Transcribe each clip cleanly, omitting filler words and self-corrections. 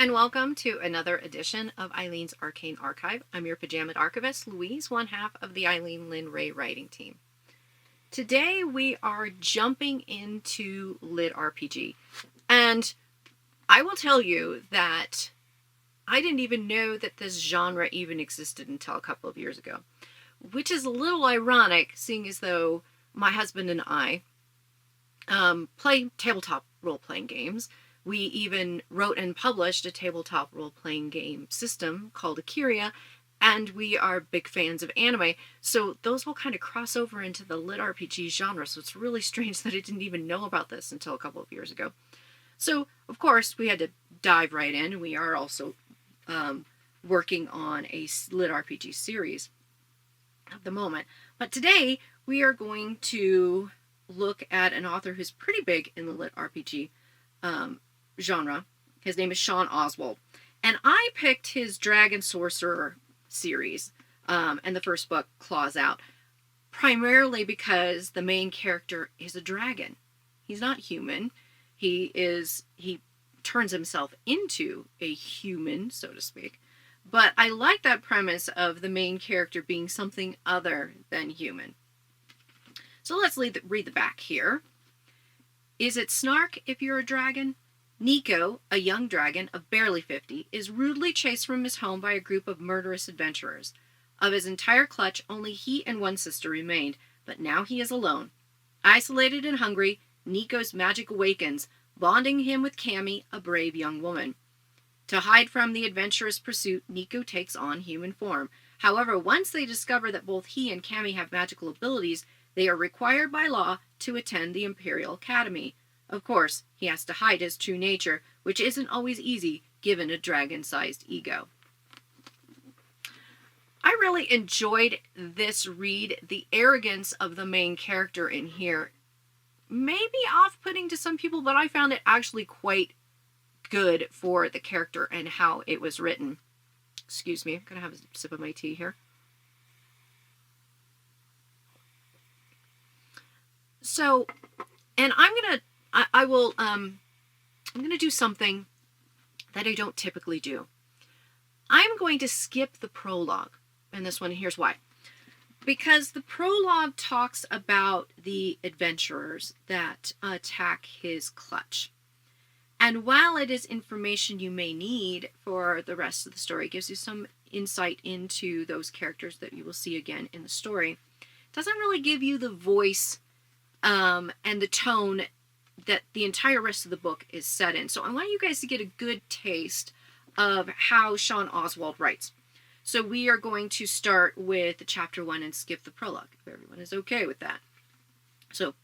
and welcome to another edition of Aileen's Arcane Archive. I'm your pajamed archivist, Louise, one half of the Ailene Lynn Ray writing team. Today we are jumping into Lit RPG, and I will tell you that I didn't even know that this genre even existed until a couple of years ago, which is a little ironic, seeing as though my husband and I play tabletop role-playing games. We even wrote and published a tabletop role-playing game system called Akira, and we are big fans of anime, so those will kind of cross over into the lit RPG genre, so it's really strange that I didn't even know about this until a couple of years ago. So, of course, we had to dive right in, and we are also working on a lit RPG series at the moment. But today, we are going to look at an author who's pretty big in the lit RPG genre. His name is Shawn Oswald, and I picked his Dragon Sorcerer Series and the first book, Claws Out, primarily because the main character is a dragon. He's not human. He turns himself into a human, so to speak. But I like that premise of the main character being something other than human. So let's read the back here. Is it snark if you're a dragon? Nico, a young dragon of barely 50, is rudely chased from his home by a group of murderous adventurers. Of his entire clutch, only he and one sister remained, but now he is alone. Isolated and hungry, Nico's magic awakens, bonding him with Cammy, a brave young woman. To hide from the adventurous pursuit, Nico takes on human form. However, once they discover that both he and Cammy have magical abilities, they are required by law to attend the Imperial Academy. Of course, he has to hide his true nature, which isn't always easy given a dragon-sized ego. I really enjoyed this read. The arrogance of the main character in here may be off-putting to some people, but I found it actually quite good for the character and how it was written. Excuse me, I'm going to have a sip of my tea here. So, and I'm going to do something that I don't typically do. I'm going to skip the prologue in this one, and here's why. Because the prologue talks about the adventurers that attack his clutch. And while it is information you may need for the rest of the story, it gives you some insight into those characters that you will see again in the story, it doesn't really give you the voice and the tone that the entire rest of the book is set in. So I want you guys to get a good taste of how Shawn Oswald writes. So we are going to start with chapter 1 and skip the prologue, if everyone is okay with that. So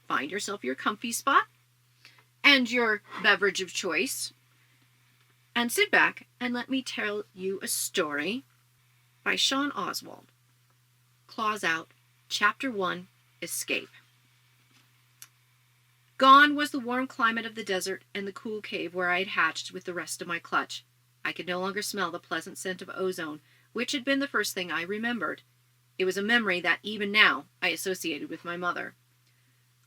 find yourself your comfy spot and your beverage of choice, and sit back and let me tell you a story by Shawn Oswald. Claws Out, chapter 1, Escape. Gone was the warm climate of the desert and the cool cave where I had hatched with the rest of my clutch. I could no longer smell the pleasant scent of ozone, which had been the first thing I remembered. It was a memory that, even now, I associated with my mother.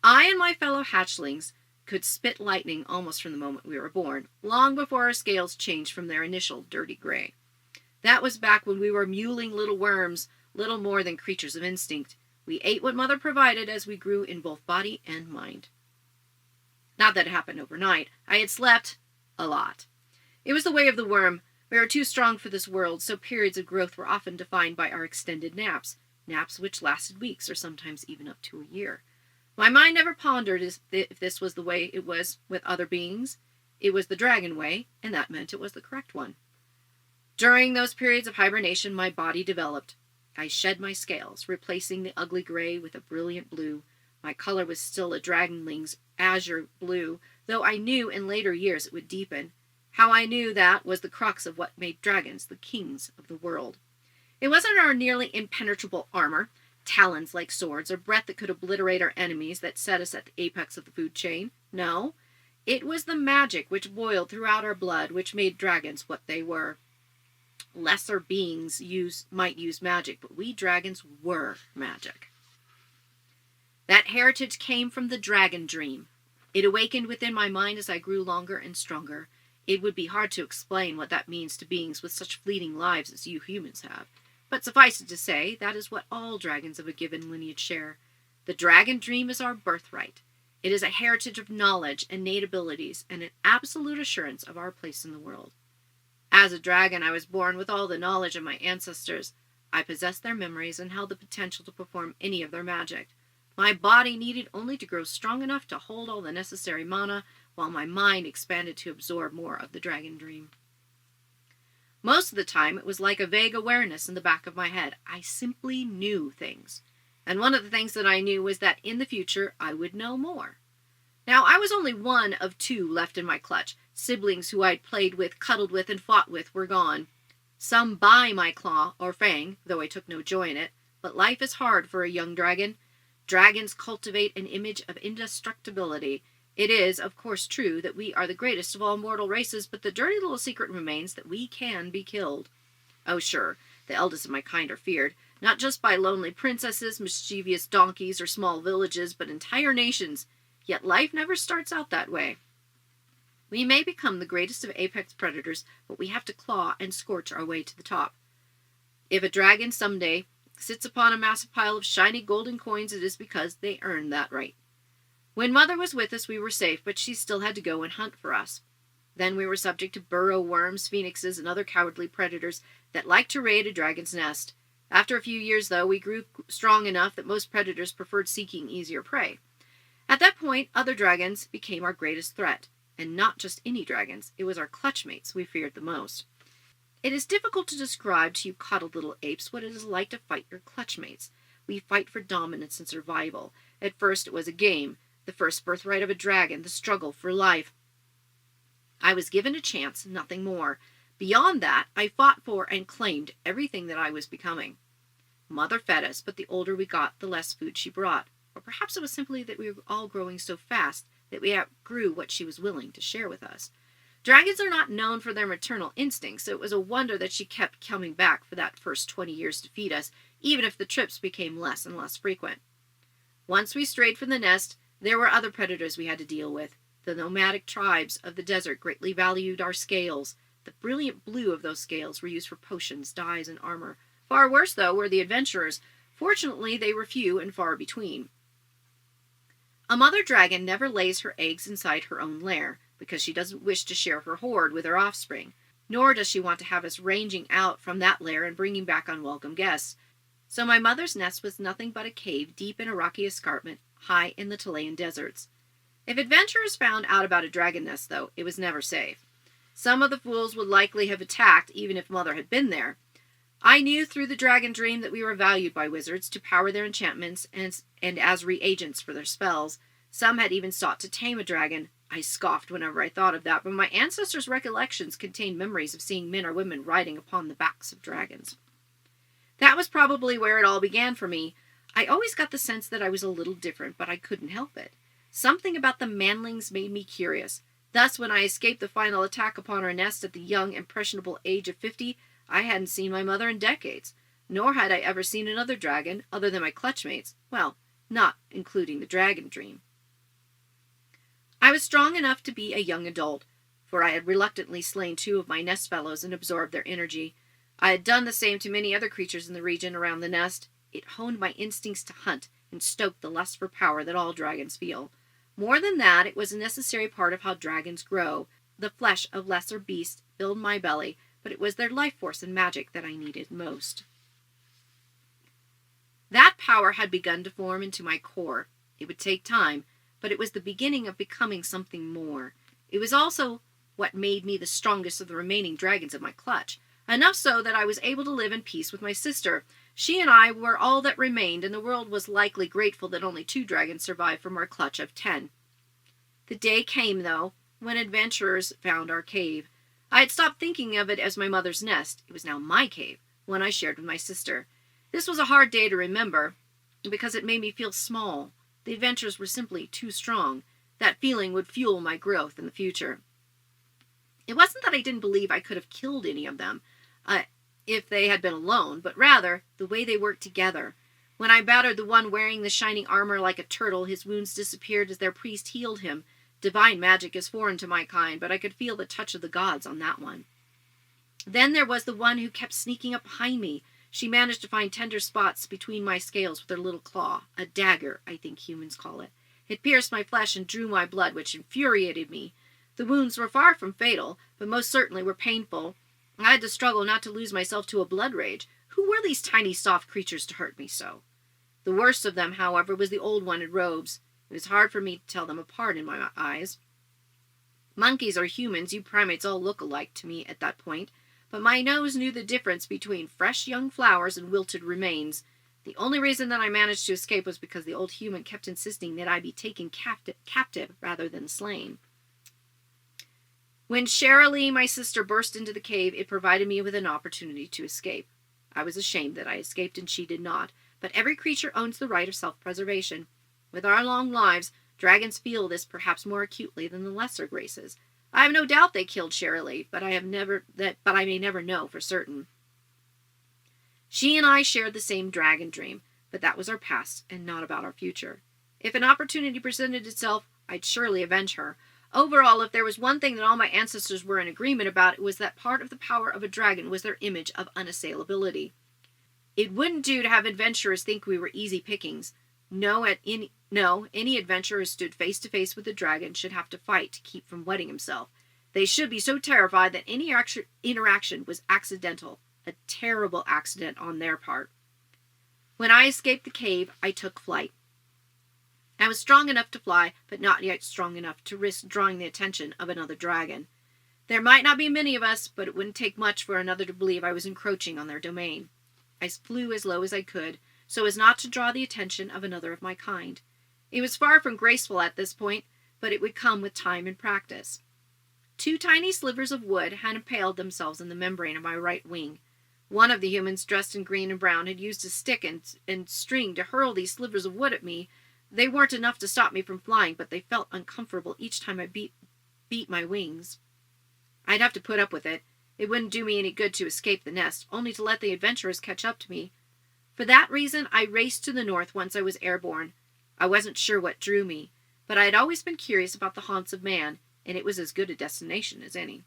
I and my fellow hatchlings could spit lightning almost from the moment we were born, long before our scales changed from their initial dirty gray. That was back when we were mewling little worms, little more than creatures of instinct. We ate what Mother provided as we grew in both body and mind. Not that it happened overnight. I had slept a lot. It was the way of the worm. We are too strong for this world, so periods of growth were often defined by our extended naps which lasted weeks or sometimes even up to a year. My mind never pondered if this was the way it was with other beings. It was the dragon way, and that meant it was the correct one. During those periods of hibernation, my body developed. I shed my scales, replacing the ugly gray with a brilliant blue. My color was still a dragonling's azure blue, though I knew in later years it would deepen. How I knew that was the crux of what made dragons the kings of the world. It wasn't our nearly impenetrable armor, talons like swords, or breath that could obliterate our enemies that set us at the apex of the food chain. No, it was the magic which boiled throughout our blood which made dragons what they were. Lesser beings might use magic, but we dragons were magic. That heritage came from the dragon dream. It awakened within my mind as I grew longer and stronger. It would be hard to explain what that means to beings with such fleeting lives as you humans have. But suffice it to say, that is what all dragons of a given lineage share. The dragon dream is our birthright. It is a heritage of knowledge and innate abilities and an absolute assurance of our place in the world. As a dragon, I was born with all the knowledge of my ancestors. I possessed their memories and held the potential to perform any of their magic. My body needed only to grow strong enough to hold all the necessary mana, while my mind expanded to absorb more of the dragon dream. Most of the time, it was like a vague awareness in the back of my head. I simply knew things. And one of the things that I knew was that in the future, I would know more. Now, I was only one of two left in my clutch. Siblings who I'd played with, cuddled with, and fought with were gone. Some by my claw or fang, though I took no joy in it. But life is hard for a young dragon. Dragons cultivate an image of indestructibility. It is, of course, true that we are the greatest of all mortal races, but the dirty little secret remains that we can be killed. Oh, sure, the eldest of my kind are feared, not just by lonely princesses, mischievous donkeys, or small villages, but entire nations. Yet life never starts out that way. We may become the greatest of apex predators, but we have to claw and scorch our way to the top. If a dragon someday sits upon a massive pile of shiny golden coins, it is because they earned that right. When Mother was with us, we were safe, but she still had to go and hunt for us. Then we were subject to burrow worms, phoenixes, and other cowardly predators that like to raid a dragon's nest. After a few years, though, we grew strong enough that most predators preferred seeking easier prey. At that point, other dragons became our greatest threat. And not just any dragons, it was our clutchmates we feared the most. It is difficult to describe to you coddled little apes what it is like to fight your clutchmates. We fight for dominance and survival. At first it was a game, the first birthright of a dragon, the struggle for life. I was given a chance, nothing more. Beyond that, I fought for and claimed everything that I was becoming. Mother fed us, but the older we got, the less food she brought. Or perhaps it was simply that we were all growing so fast that we outgrew what she was willing to share with us. Dragons are not known for their maternal instincts, so it was a wonder that she kept coming back for that first 20 years to feed us, even if the trips became less and less frequent. Once we strayed from the nest, there were other predators we had to deal with. The nomadic tribes of the desert greatly valued our scales. The brilliant blue of those scales were used for potions, dyes, and armor. Far worse, though, were the adventurers. Fortunately, they were few and far between. A mother dragon never lays her eggs inside her own lair, because she doesn't wish to share her hoard with her offspring, nor does she want to have us ranging out from that lair and bringing back unwelcome guests. So my mother's nest was nothing but a cave deep in a rocky escarpment, high in the Chilean deserts. If adventurers found out about a dragon nest, though, it was never safe. Some of the fools would likely have attacked, even if Mother had been there. I knew through the dragon dream that we were valued by wizards to power their enchantments and as reagents for their spells. Some had even sought to tame a dragon. I scoffed whenever I thought of that, but my ancestors' recollections contained memories of seeing men or women riding upon the backs of dragons. That was probably where it all began for me. I always got the sense that I was a little different, but I couldn't help it. Something about the manlings made me curious. Thus, when I escaped the final attack upon our nest at the young, impressionable age of 50, I hadn't seen my mother in decades, nor had I ever seen another dragon other than my clutchmates, well, not including the dragon dream. I was strong enough to be a young adult, for I had reluctantly slain 2 of my nest fellows and absorbed their energy. I had done the same to many other creatures in the region around the nest. It honed my instincts to hunt and stoked the lust for power that all dragons feel. More than that, it was a necessary part of how dragons grow. The flesh of lesser beasts filled my belly, but it was their life force and magic that I needed most. That power had begun to form into my core. It would take time, but it was the beginning of becoming something more. It was also what made me the strongest of the remaining dragons of my clutch, enough so that I was able to live in peace with my sister. She and I were all that remained, and the world was likely grateful that only 2 dragons survived from our clutch of 10. The day came, though, when adventurers found our cave. I had stopped thinking of it as my mother's nest. It was now my cave, one I shared with my sister. This was a hard day to remember, because it made me feel small. The adventures were simply too strong. That feeling would fuel my growth in the future. It wasn't that I didn't believe I could have killed any of them, if they had been alone, but rather the way they worked together. When I battered the one wearing the shining armor like a turtle, his wounds disappeared as their priest healed him. Divine magic is foreign to my kind, but I could feel the touch of the gods on that one. Then there was the one who kept sneaking up behind me. She managed to find tender spots between my scales with her little claw. A dagger, I think humans call it. It pierced my flesh and drew my blood, which infuriated me. The wounds were far from fatal, but most certainly were painful. I had to struggle not to lose myself to a blood rage. Who were these tiny, soft creatures to hurt me so? The worst of them, however, was the old one in robes. It was hard for me to tell them apart in my eyes. Monkeys or humans, you primates all look alike to me at that point, but my nose knew the difference between fresh young flowers and wilted remains. The only reason that I managed to escape was because the old human kept insisting that I be taken captive rather than slain. When Sherilee, my sister, burst into the cave, it provided me with an opportunity to escape. I was ashamed that I escaped and she did not, but every creature owns the right of self-preservation. With our long lives, dragons feel this perhaps more acutely than the lesser races. I have no doubt they killed Sherilee, but I may never know for certain. She and I shared the same dragon dream, but that was our past and not about our future. If an opportunity presented itself, I'd surely avenge her. Overall, if there was one thing that all my ancestors were in agreement about, it was that part of the power of a dragon was their image of unassailability. It wouldn't do to have adventurers think we were easy pickings. Any adventurer who stood face to face with a dragon should have to fight to keep from wetting himself. They should be so terrified that any interaction was accidental, a terrible accident on their part. When I escaped the cave, I took flight. I was strong enough to fly, but not yet strong enough to risk drawing the attention of another dragon. There might not be many of us, but it wouldn't take much for another to believe I was encroaching on their domain. I flew as low as I could, so as not to draw the attention of another of my kind. It was far from graceful at this point, but it would come with time and practice. 2 tiny slivers of wood had impaled themselves in the membrane of my right wing. One of the humans, dressed in green and brown, had used a stick and string to hurl these slivers of wood at me. They weren't enough to stop me from flying, but they felt uncomfortable each time I beat my wings. I'd have to put up with it. It wouldn't do me any good to escape the nest, only to let the adventurers catch up to me. For that reason, I raced to the north once I was airborne. I wasn't sure what drew me, but I had always been curious about the haunts of man, and it was as good a destination as any.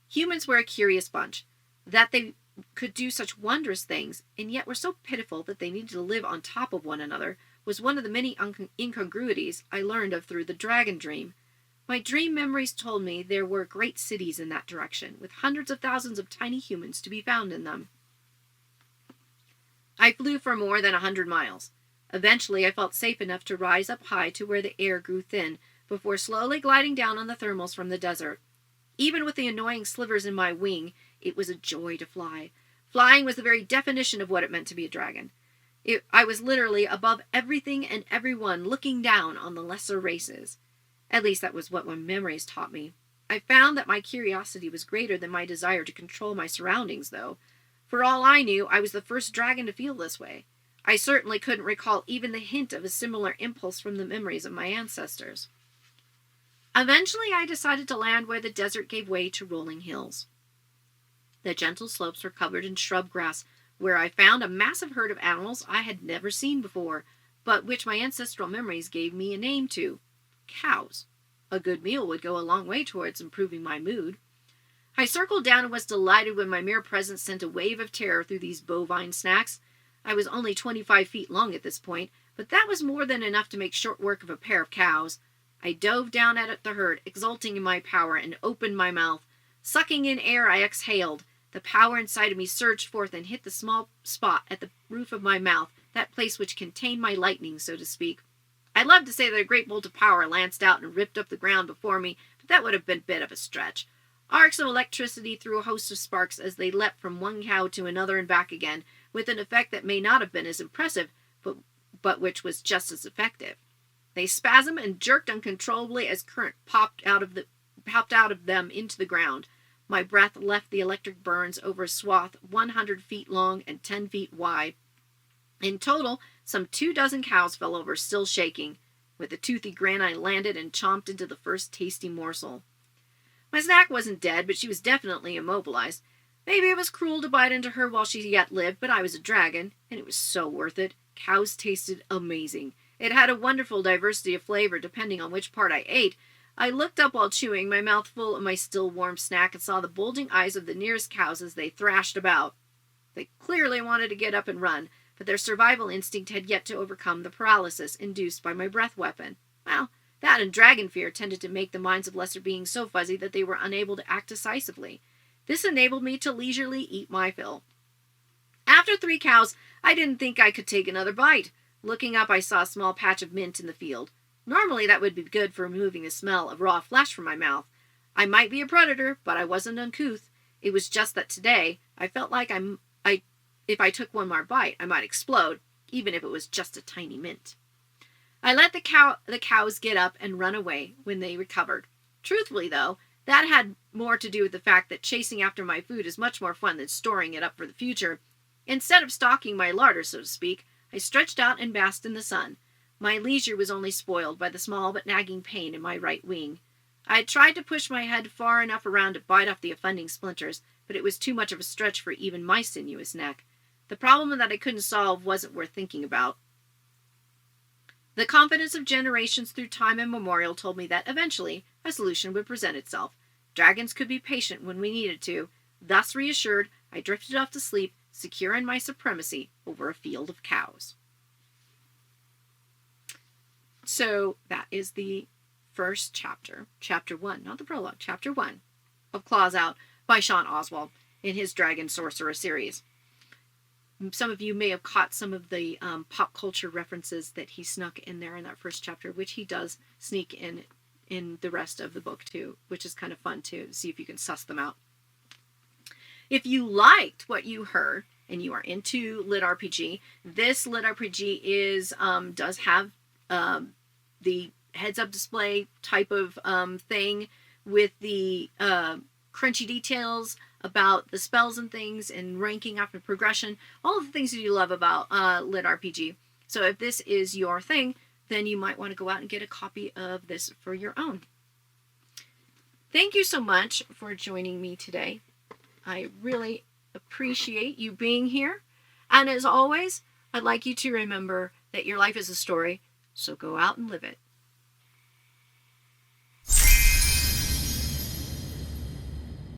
Humans were a curious bunch, that they could do such wondrous things, and yet were so pitiful that they needed to live on top of one another, was one of the many incongruities I learned of through the dragon dream. My dream memories told me there were great cities in that direction, with hundreds of thousands of tiny humans to be found in them. I flew for more than 100 miles. Eventually, I felt safe enough to rise up high to where the air grew thin, before slowly gliding down on the thermals from the desert. Even with the annoying slivers in my wing, it was a joy to fly. Flying was the very definition of what it meant to be a dragon. I was literally above everything and everyone, looking down on the lesser races. At least that was what my memories taught me. I found that my curiosity was greater than my desire to control my surroundings, though. For all I knew, I was the first dragon to feel this way. I certainly couldn't recall even the hint of a similar impulse from the memories of my ancestors. Eventually, I decided to land where the desert gave way to rolling hills. The gentle slopes were covered in shrub grass, where I found a massive herd of animals I had never seen before, but which my ancestral memories gave me a name to. Cows. A good meal would go a long way towards improving my mood. I circled down and was delighted when my mere presence sent a wave of terror through these bovine snacks. I was only 25 feet long at this point, but that was more than enough to make short work of a pair of cows. I dove down at the herd, exulting in my power, and opened my mouth. Sucking in air, I exhaled. The power inside of me surged forth and hit the small spot at the roof of my mouth, that place which contained my lightning, so to speak. I'd love to say that a great bolt of power lanced out and ripped up the ground before me, but that would have been a bit of a stretch. Arcs of electricity threw a host of sparks as they leapt from one cow to another and back again, with an effect that may not have been as impressive, but which was just as effective. They spasmed and jerked uncontrollably as current popped out of them into the ground. My breath left the electric burns over a swath 100 feet long and 10 feet wide. In total, some 24 cows fell over, still shaking. With a toothy grin, I landed and chomped into the first tasty morsel. My snack wasn't dead, but she was definitely immobilized. Maybe it was cruel to bite into her while she yet lived, but I was a dragon, and it was so worth it. Cows tasted amazing, It had a wonderful diversity of flavor depending on which part I ate. I looked up while chewing, my mouth full of my still warm snack, and saw the bulging eyes of the nearest cows as they thrashed about. They clearly wanted to get up and run, but their survival instinct had yet to overcome the paralysis induced by my breath weapon. Well, that and dragon fear tended to make the minds of lesser beings so fuzzy that they were unable to act decisively. This enabled me to leisurely eat my fill. After 3 cows, I didn't think I could take another bite. Looking up, I saw a small patch of mint in the field. Normally, that would be good for removing the smell of raw flesh from my mouth. I might be a predator, but I wasn't uncouth. It was just that today, I felt like if I took one more bite, I might explode, even if it was just a tiny mint. I let the cows get up and run away when they recovered. Truthfully, though, that had more to do with the fact that chasing after my food is much more fun than storing it up for the future. Instead of stalking my larder, so to speak, I stretched out and basked in the sun. My leisure was only spoiled by the small but nagging pain in my right wing. I had tried to push my head far enough around to bite off the offending splinters, but it was too much of a stretch for even my sinuous neck. The problem that I couldn't solve wasn't worth thinking about. The confidence of generations through time immemorial told me that eventually a solution would present itself. Dragons could be patient when we needed to. Thus reassured, I drifted off to sleep, secure in my supremacy over a field of cows. So that is the first chapter, chapter 1, not the prologue, chapter 1 of Claws Out by Sean Oswald in his Dragon Sorcerer Series. Some of you may have caught some of the pop culture references that he snuck in there in that first chapter, which he does sneak in the rest of the book too, which is kind of fun to see if you can suss them out. If you liked what you heard and you are into lit RPG, this lit RPG does have the heads-up display type of thing with the crunchy details about the spells and things and ranking up and progression, all of the things that you love about lit RPG. So if this is your thing, then you might want to go out and get a copy of this for your own. Thank you so much for joining me today. I really appreciate you being here. And as always, I'd like you to remember that your life is a story, so go out and live it.